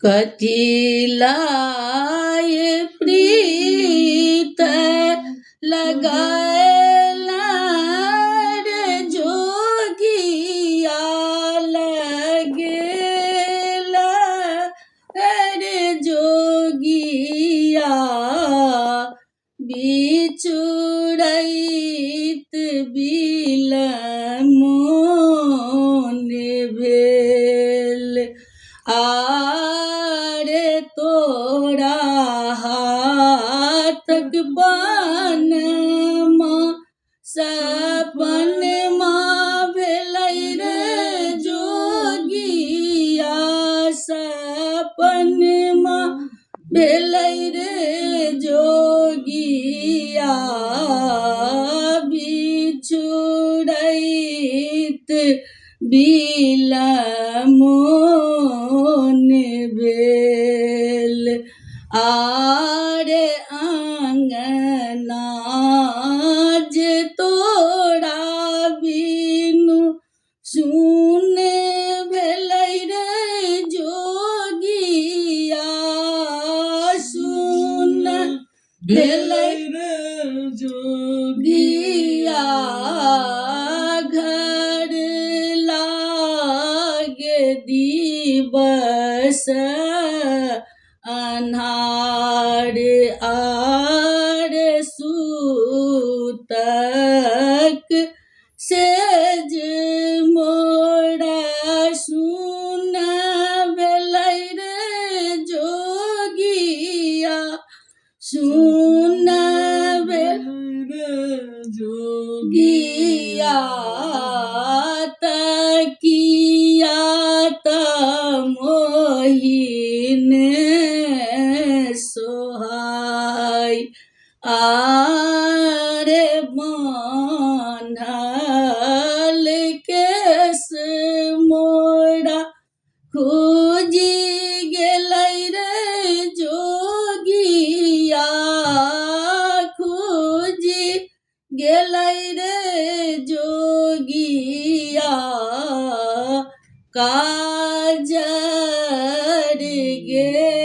कथी लाय प्रीत लगाएला रे जोगिया लगेला रे जोगिया बिछुड़ैत बिलमोन भेल आरे तोरा हाथक बानमा सपनमा भेलै रे जोगिया सपनमा भेलै रे जोगिया बिछुड़ैत बिलमोन भेल आरे अंगना जे तोरा बिनु सुन भेलै रे जोगिया सुन भेलै रे जोगिया घर लागे दिवस अन्हार आर सूतक सेज मोरा सुन भेलै रे जोगिया सुन भेलै रे जोगिया तकिया मोहिन सोहाय आरे बान्हल केस मोरा खोजी गेलै रे जोगिया खोजी गेलै रे जोगिया काजर गे